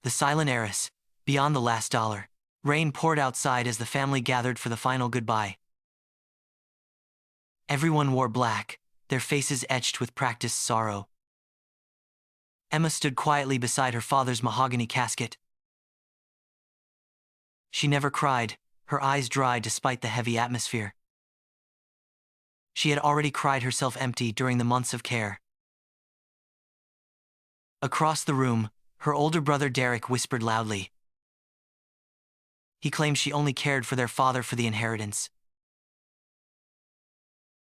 the silent heiress, beyond the last dollar. Rain poured outside as the family gathered for the final goodbye. Everyone wore black, their faces etched with practiced sorrow. Emma stood quietly beside her father's mahogany casket. She never cried, her eyes dry despite the heavy atmosphere. She had already cried herself empty during the months of care. Across the room, her older brother Derek whispered loudly. He claimed she only cared for their father for the inheritance.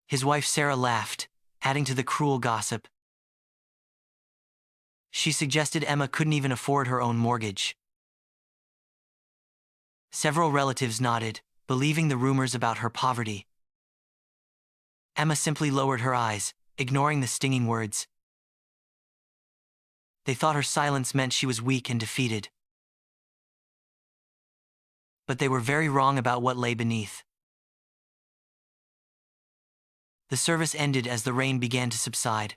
His wife Sarah laughed, adding to the cruel gossip. She suggested Emma couldn't even afford her own mortgage. Several relatives nodded, believing the rumors about her poverty. Emma simply lowered her eyes, ignoring the stinging words. They thought her silence meant she was weak and defeated. But they were very wrong about what lay beneath. The service ended as the rain began to subside.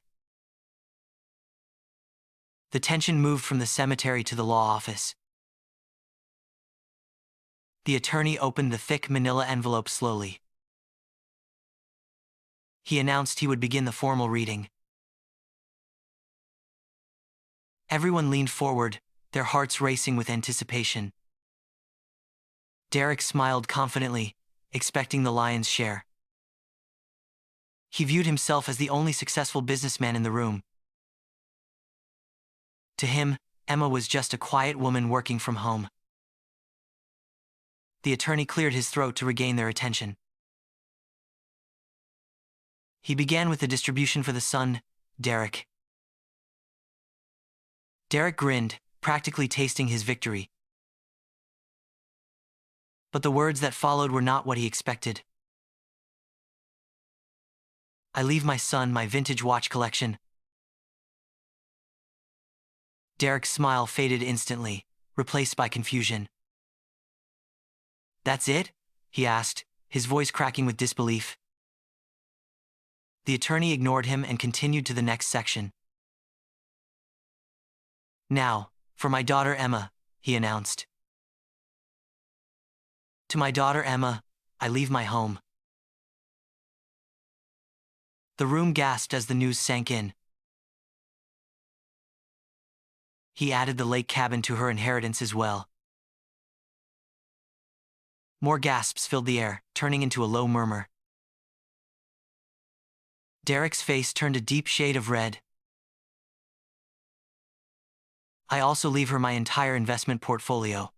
The tension moved from the cemetery to the law office. The attorney opened the thick manila envelope slowly. He announced he would begin the formal reading. Everyone leaned forward, their hearts racing with anticipation. Derek smiled confidently, expecting the lion's share. He viewed himself as the only successful businessman in the room. To him, Emma was just a quiet woman working from home. The attorney cleared his throat to regain their attention. He began with the distribution for the son, Derek. Derek grinned, practically tasting his victory. But the words that followed were not what he expected. I leave my son my vintage watch collection. Derek's smile faded instantly, replaced by confusion. That's it? He asked, his voice cracking with disbelief. The attorney ignored him and continued to the next section. Now, for my daughter Emma, he announced. To my daughter Emma, I leave my home. The room gasped as the news sank in. He added the lake cabin to her inheritance as well. More gasps filled the air, turning into a low murmur. Derek's face turned a deep shade of red. I also leave her my entire investment portfolio.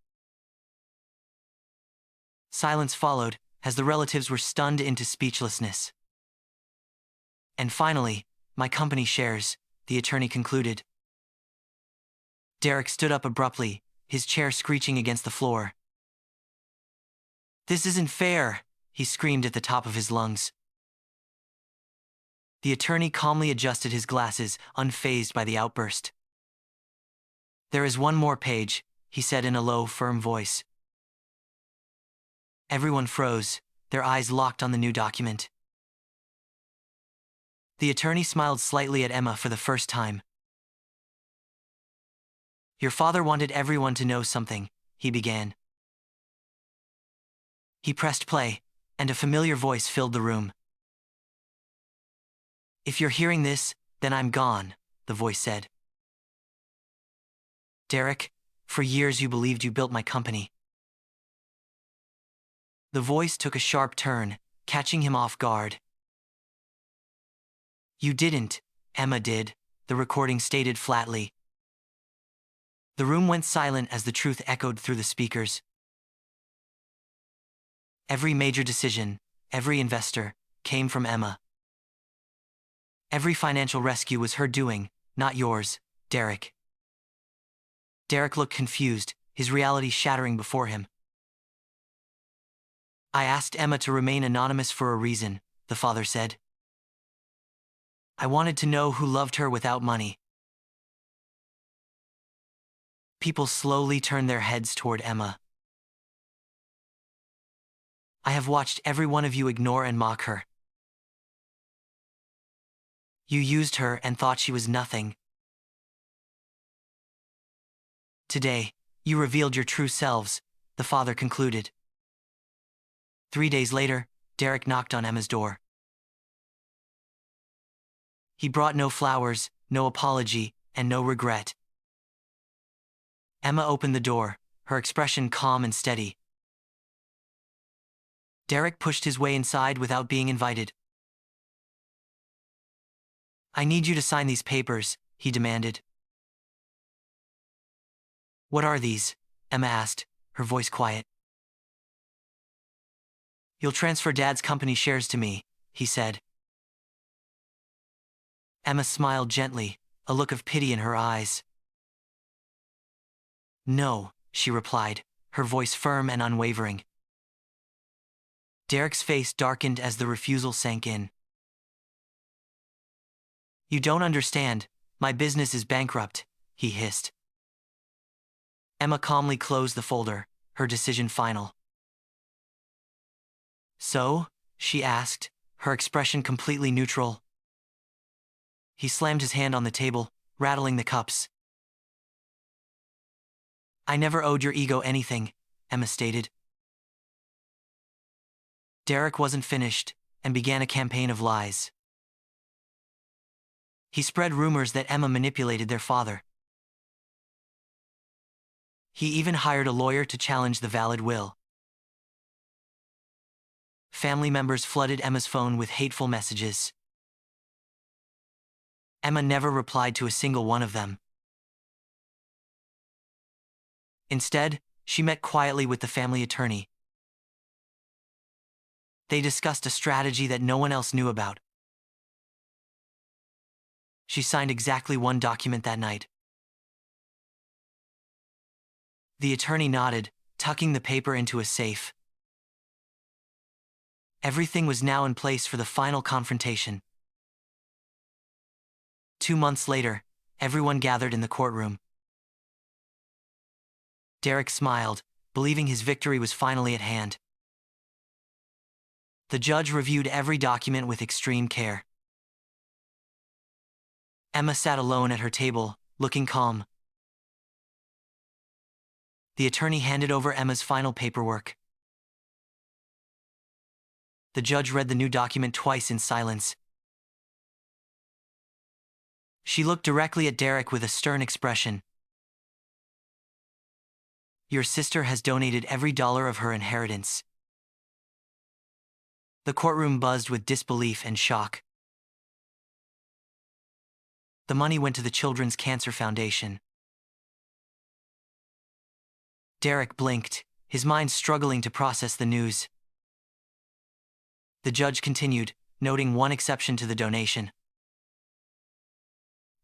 Silence followed, as the relatives were stunned into speechlessness. And finally, my company shares, the attorney concluded. Derek stood up abruptly, his chair screeching against the floor. This isn't fair, he screamed at the top of his lungs. The attorney calmly adjusted his glasses, unfazed by the outburst. There is one more page, he said in a low, firm voice. Everyone froze, their eyes locked on the new document. The attorney smiled slightly at Emma for the first time. Your father wanted everyone to know something, he began. He pressed play, and a familiar voice filled the room. If you're hearing this, then I'm gone, the voice said. Derek, for years you believed you built my company. The voice took a sharp turn, catching him off guard. You didn't, Emma did, the recording stated flatly. The room went silent as the truth echoed through the speakers. Every major decision, every investor, came from Emma. Every financial rescue was her doing, not yours, Derek. Derek looked confused, his reality shattering before him. I asked Emma to remain anonymous for a reason, the father said. I wanted to know who loved her without money. People slowly turned their heads toward Emma. I have watched every one of you ignore and mock her. You used her and thought she was nothing. Today, you revealed your true selves, the father concluded. 3 days later, Derek knocked on Emma's door. He brought no flowers, no apology, and no regret. Emma opened the door, her expression calm and steady. Derek pushed his way inside without being invited. "I need you to sign these papers," he demanded. "What are these?" Emma asked, her voice quiet. "You'll transfer Dad's company shares to me," he said. Emma smiled gently, a look of pity in her eyes. "No," she replied, her voice firm and unwavering. Derek's face darkened as the refusal sank in. "You don't understand. My business is bankrupt," he hissed. Emma calmly closed the folder, her decision final. "So?" she asked, her expression completely neutral. He slammed his hand on the table, rattling the cups. "I never owed your ego anything," Emma stated. Derek wasn't finished, and began a campaign of lies. He spread rumors that Emma manipulated their father. He even hired a lawyer to challenge the valid will. Family members flooded Emma's phone with hateful messages. Emma never replied to a single one of them. Instead, she met quietly with the family attorney. They discussed a strategy that no one else knew about. She signed exactly one document that night. The attorney nodded, tucking the paper into a safe. Everything was now in place for the final confrontation. 2 months later, everyone gathered in the courtroom. Derek smiled, believing his victory was finally at hand. The judge reviewed every document with extreme care. Emma sat alone at her table, looking calm. The attorney handed over Emma's final paperwork. The judge read the new document twice in silence. She looked directly at Derek with a stern expression. "Your sister has donated every dollar of her inheritance." The courtroom buzzed with disbelief and shock. The money went to the Children's Cancer Foundation. Derek blinked, his mind struggling to process the news. The judge continued, noting one exception to the donation.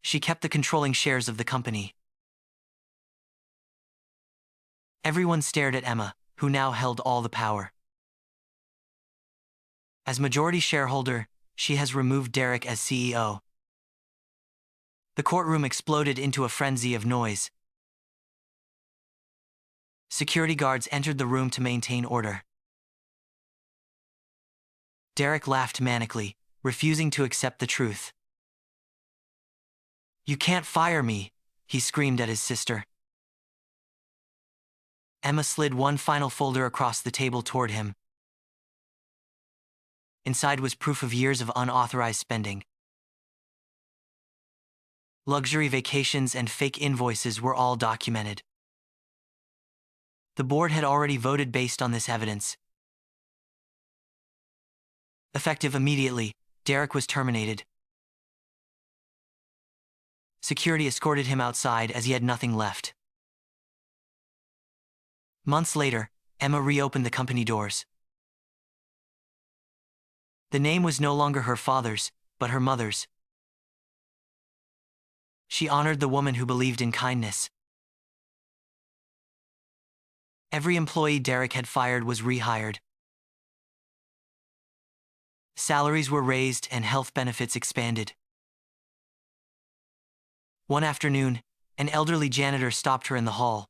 She kept the controlling shares of the company. Everyone stared at Emma, who now held all the power. As majority shareholder, she has removed Derek as CEO. The courtroom exploded into a frenzy of noise. Security guards entered the room to maintain order. Derek laughed manically, refusing to accept the truth. "You can't fire me," he screamed at his sister. Emma slid one final folder across the table toward him. Inside was proof of years of unauthorized spending. Luxury vacations and fake invoices were all documented. The board had already voted based on this evidence. Effective immediately, Derek was terminated. Security escorted him outside as he had nothing left. Months later, Emma reopened the company doors. The name was no longer her father's, but her mother's. She honored the woman who believed in kindness. Every employee Derek had fired was rehired. Salaries were raised and health benefits expanded. One afternoon, an elderly janitor stopped her in the hall.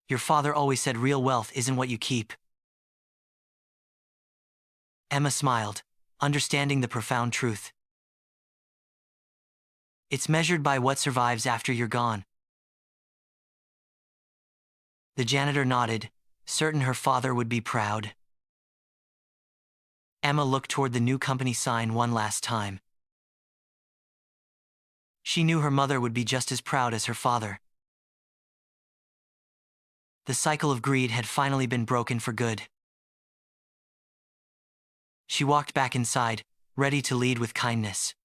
"Your father always said real wealth isn't what you keep." Emma smiled, understanding the profound truth. "It's measured by what survives after you're gone." The janitor nodded, certain her father would be proud. Emma looked toward the new company sign one last time. She knew her mother would be just as proud as her father. The cycle of greed had finally been broken for good. She walked back inside, ready to lead with kindness.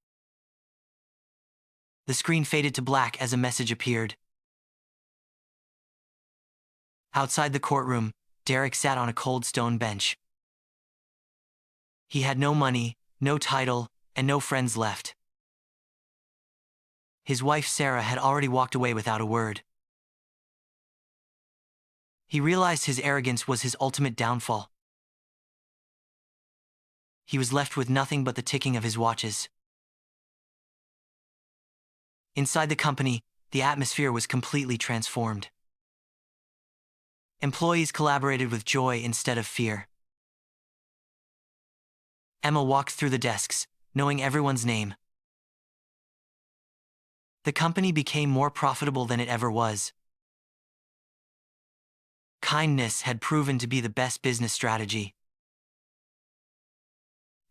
The screen faded to black as a message appeared. Outside the courtroom, Derek sat on a cold stone bench. He had no money, no title, and no friends left. His wife Sarah had already walked away without a word. He realized his arrogance was his ultimate downfall. He was left with nothing but the ticking of his watches. Inside the company, the atmosphere was completely transformed. Employees collaborated with joy instead of fear. Emma walked through the desks, knowing everyone's name. The company became more profitable than it ever was. Kindness had proven to be the best business strategy.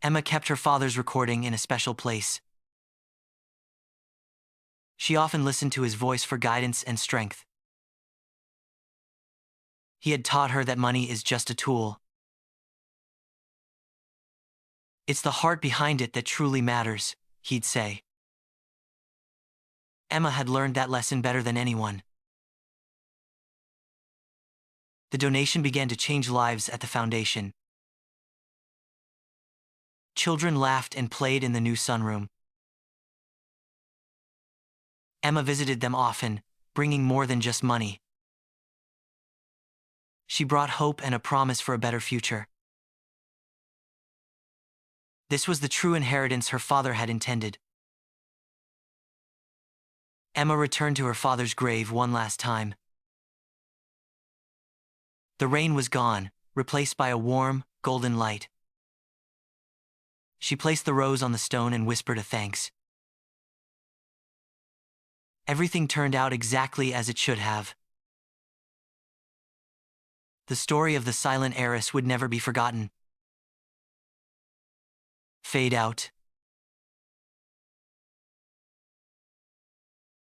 Emma kept her father's recording in a special place. She often listened to his voice for guidance and strength. He had taught her that money is just a tool. It's the heart behind it that truly matters, he'd say. Emma had learned that lesson better than anyone. The donation began to change lives at the foundation. Children laughed and played in the new sunroom. Emma visited them often, bringing more than just money. She brought hope and a promise for a better future. This was the true inheritance her father had intended. Emma returned to her father's grave one last time. The rain was gone, replaced by a warm, golden light. She placed the rose on the stone and whispered a thanks. Everything turned out exactly as it should have. The story of the silent heiress would never be forgotten. Fade out.